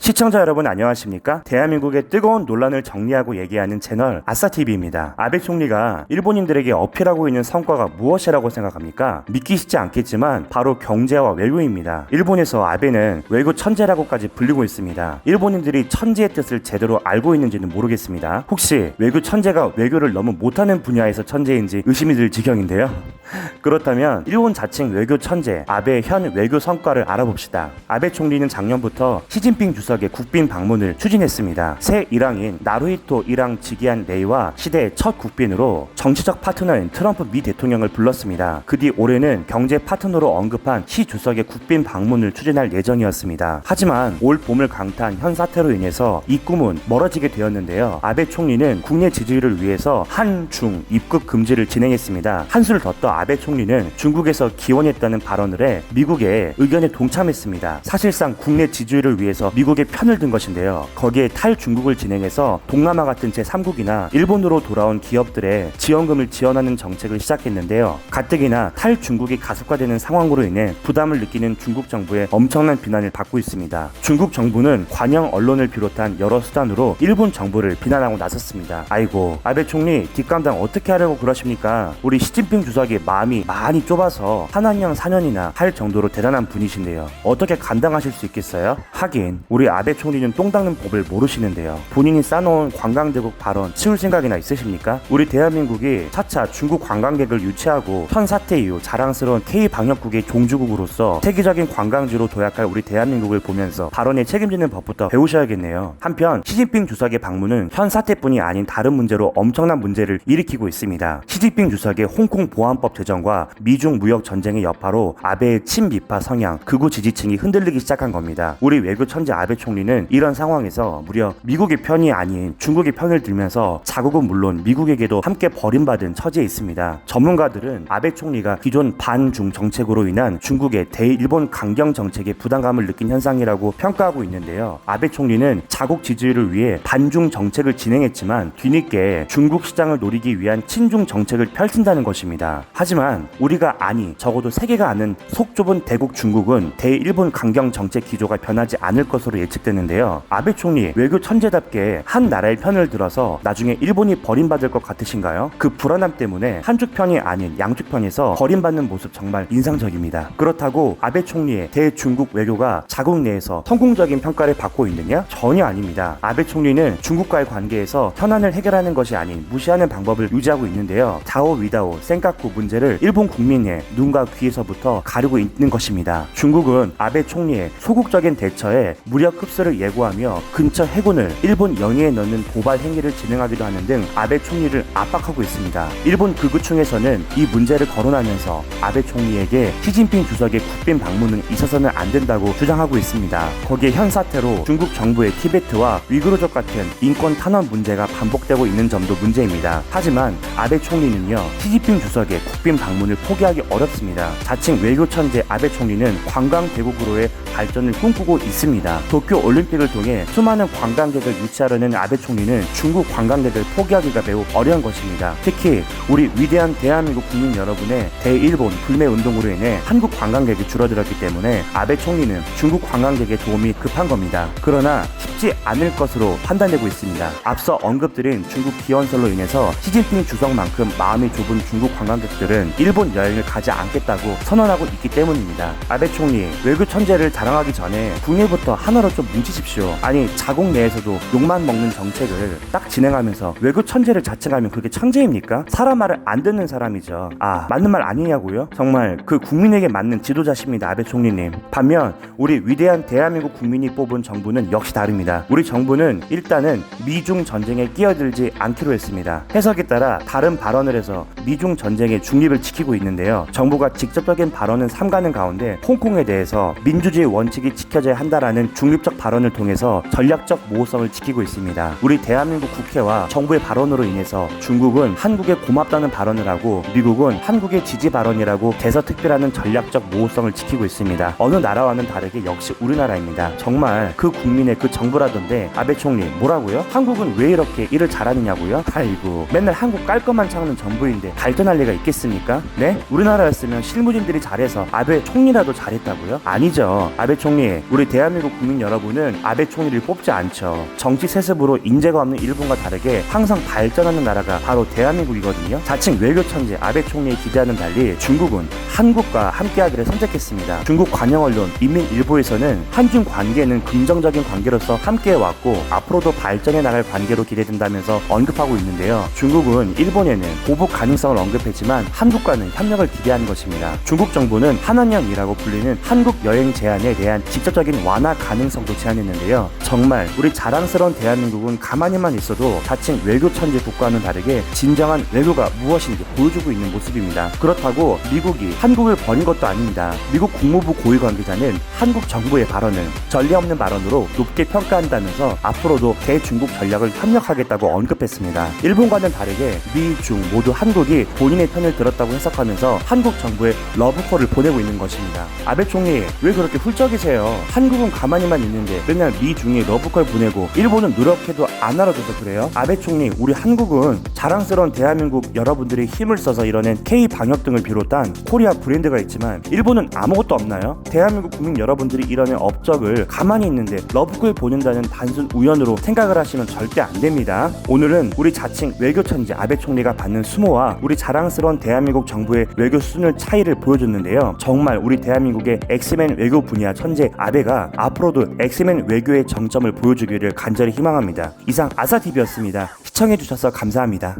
시청자 여러분 안녕하십니까? 대한민국의 뜨거운 논란을 정리하고 얘기하는 채널 아싸TV입니다. 아베 총리가 일본인들에게 어필하고 있는 성과가 무엇이라고 생각합니까? 믿기시지 않겠지만 바로 경제와 외교입니다. 일본에서 아베는 외교 천재라고까지 불리고 있습니다. 일본인들이 천재의 뜻을 제대로 알고 있는지는 모르겠습니다. 혹시 외교 천재가 외교를 너무 못하는 분야에서 천재인지 의심이 들 지경인데요. 그렇다면 일본 자칭 외교 천재 아베의 현 외교 성과를 알아봅시다. 아베 총리는 작년부터 시진핑 주석의 국빈 방문을 추진했습니다. 새 일왕인 나루히토 일왕 지기한 레이와 시대의 첫 국빈으로 정치적 파트너인 트럼프 미 대통령을 불렀습니다. 그 뒤 올해는 경제 파트너로 언급한 시 주석의 국빈 방문을 추진할 예정이었습니다. 하지만 올 봄을 강타한 현 사태로 인해서 이 꿈은 멀어지게 되었는데요. 아베 총리는 국내 지지율을 위해서 한중 입국 금지를 진행했습니다. 한수를 더 떠 아베 총리는 중국에서 기원했다는 발언을 해 미국의 의견에 동참했습니다. 사실상 국내 지지율을 위해서 미국의 편을 든 것인데요. 거기에 탈중국을 진행해서 동남아 같은 제3국이나 일본으로 돌아온 기업들의 지원금을 지원하는 정책을 시작했는데요. 가뜩이나 탈중국이 가속화되는 상황으로 인해 부담을 느끼는 중국 정부의 엄청난 비난을 받고 있습니다. 중국 정부는 관영 언론을 비롯한 여러 수단으로 일본 정부를 비난하고 나섰습니다. 아이고 아베 총리 뒷감당 어떻게 하려고 그러십니까? 우리 시진핑 주석이 마음이 많이 좁아서 한한령 4년이나 할 정도로 대단한 분이신데요. 어떻게 감당하실 수 있겠어요? 하긴 우리 아베 총리는 똥 닦는 법을 모르시는데요. 본인이 쌓아놓은 관광대국 발언 치울 생각이나 있으십니까? 우리 대한민국이 차차 중국 관광객을 유치하고 현 사태 이후 자랑스러운 K방역국의 종주국으로서 세계적인 관광지로 도약할 우리 대한민국을 보면서 발언에 책임지는 법부터 배우셔야겠네요. 한편 시진핑 주석의 방문은 현 사태뿐이 아닌 다른 문제로 엄청난 문제를 일으키고 있습니다. 시진핑 주석의 홍콩 보안법 제정과 미중 무역 전쟁의 여파로 아베의 친미파 성향, 극우 지지층이 흔들리기 시작한 겁니다. 우리 외교 천재 아베 총리는 이런 상황에서 무려 미국의 편이 아닌 중국의 편을 들면서 자국은 물론 미국에게도 함께 버림받은 처지에 있습니다. 전문가들은 아베 총리가 기존 반중 정책으로 인한 중국의 대일본 강경 정책에 부담감을 느낀 현상이라고 평가하고 있는데요. 아베 총리는 자국 지지율을 위해 반중 정책을 진행했지만 뒤늦게 중국 시장을 노리기 위한 친중 정책을 펼친다는 것입니다. 하지만 우리가 적어도 세계가 아는 속 좁은 대국 중국은 대일본 강경 정책 기조가 변하지 않을 것으로 예측되는데요. 아베 총리 외교 천재답게 한 나라의 편을 들어서 나중에 일본이 버림받을 것 같으신가요? 그 불안함 때문에 한쪽 편이 아닌 양쪽 편에서 버림받는 모습 정말 인상적입니다. 그렇다고 아베 총리의 대중국 외교가 자국 내에서 성공적인 평가를 받고 있느냐? 전혀 아닙니다. 아베 총리는 중국과의 관계에서 현안을 해결하는 것이 아닌 무시하는 방법을 유지하고 있는데요. 다오 위다오 센카쿠 문제를 일본 국민의 눈과 귀에서부터 가리고 있는 것입니다. 중국은 아베 총리의 소극적인 대처에 무력 흡수를 예고하며 근처 해군을 일본 영해에 넣는 도발 행위를 진행하기도 하는 등 아베 총리를 압박하고 있습니다. 일본 극우층에서는 이 문제를 거론하면서 아베 총리에게 시진핑 주석의 국빈 방문은 있어서는 안 된다고 주장하고 있습니다. 거기에 현 사태로 중국 정부의 티베트와 위구르족 같은 인권 탄원 문제가 반복되고 있는 점도 문제입니다. 하지만 아베 총리는요, 시진핑 주석의 국빈 방문을 포기하기 어렵습니다. 자칭 외교 천재 아베 총리는 관광 대국으로의 발전을 꿈꾸고 있습니다. 도쿄 올림픽을 통해 수많은 관광객을 유치하려는 아베 총리는 중국 관광객을 포기하기가 매우 어려운 것입니다. 특히 우리 위대한 대한민국 국민 여러분의 대일본 불매 운동으로 인해 한국 관광객이 줄어들었기 때문에 아베 총리는 중국 관광객의 도움이 급한 겁니다. 그러나 쉽지 않을 것으로 판단되고 있습니다. 앞서 언급드린 중국 기원설로 인해서 시진핑 주석만큼 마음이 좁은 중국 관광객들은 일본 여행을 가지 않겠다고 선언하고 있기 때문입니다. 아베 총리 외교 천재를 자랑하기 전에 국내부터 하나로 좀 뭉치십시오. 아니 자국 내에서도 욕만 먹는 정책을 딱 진행하면서 외교 천재를 자칭하면 그게 천재입니까? 사람 말을 안 듣는 사람이죠. 맞는 말 아니냐고요? 정말 그 국민에게 맞는 지도자십니다, 아베 총리님. 반면 우리 위대한 대한민국 국민이 뽑은 정부는 역시 다릅니다. 우리 정부는 일단은 미중 전쟁에 끼어들지 않기로 했습니다. 해석에 따라 다른 발언을 해서 미중 전쟁의 중립을 지키고 있는데요. 정부가 직접적인 발언은 삼가는 가운데 홍콩에 대해서 민주주의 원칙이 지켜져야 한다라는 중립적 발언을 통해서 전략적 모호성을 지키고 있습니다. 우리 대한민국 국회와 정부의 발언으로 인해서 중국은 한국에 고맙다는 발언을 하고 미국은 한국의 지지 발언이라고 대서특별하는 전략적 모호성을 지키고 있습니다. 어느 나라와는 다르게 역시 우리나라입니다. 정말 그 국민의 그 정부라던데 아베 총리 뭐라고요? 한국은 왜 이렇게 일을 잘하느냐고요? 아이고 맨날 한국 깔끔한 창은 정부인데 발전할 리가 있겠습니까? 네? 우리나라였으면 실무진들이 잘해서 아베 총리라도 잘했다고요? 아니죠. 아베 총리, 우리 대한민국 국민 여러분은 아베 총리를 뽑지 않죠. 정치 세습으로 인재가 없는 일본과 다르게 항상 발전하는 나라가 바로 대한민국이거든요. 자칭 외교 천재 아베 총리의 기대와는 달리 중국은 한국과 함께하기를 선택했습니다. 중국 관영 언론 인민일보에서는 한중 관계는 긍정적인 관계로서 함께해왔고 앞으로도 발전해 나갈 관계로 기대된다면서 언급하고 있는데요. 중국은 일본에는 보복 가능성을 언급했지만 한국과는 협력을 기대하는 것입니다. 중국 정부는 한한령이라고 불리는 한국 여행 제한에 대한 직접적인 완화 가능성도 제안했는데요. 정말 우리 자랑스러운 대한민국은 가만히만 있어도 자칭 외교 천재 국가와는 다르게 진정한 외교가 무엇인지 보여주고 있는 모습입니다. 그렇다고 미국이 한국을 버린 것도 아닙니다. 미국 국무부 고위 관계자는 한국 정부의 발언을 전례 없는 발언으로 높게 평가한다면서 앞으로도 대중국 전략을 협력하겠다고 언급했습니다. 일본과는 다르게 미, 중 모두 한국이 본인의 편을 들었다고 해석하면서 한국 정부에 러브콜을 보내고 있는 것입니다. 아베 총리 왜 그렇게 훌쩍이세요? 한국은 가만히만 있는데 맨날 미, 중에 러브콜 보내고 일본은 노력해도 안 알아줘서 그래요? 아베 총리, 우리 한국은 자랑스러운 대한민국 여러분들이 힘을 써서 이뤄낸 K-방역 등을 비롯한 코리아 브랜드가 있지만 일본은 아무것도 없나요? 대한민국 국민 여러분들이 이뤄낸 업적을 가만히 있는데 러브콜 보낸다는 단순 우연으로 생각을 하시면 절대 안 됩니다. 오늘은 우리 자칭 외교 천재 아베 총리가 받는 수모와 우리 자랑스러운 대한민국 정부의 외교 수준의 차이를 보여줬는데요. 정말 우리 대한민국의 엑스맨 외교 분야 천재 아베가 앞으로도 엑스맨 외교의 정점을 보여주기를 간절히 희망합니다. 이상 아사TV였습니다. 시청해주셔서 감사합니다.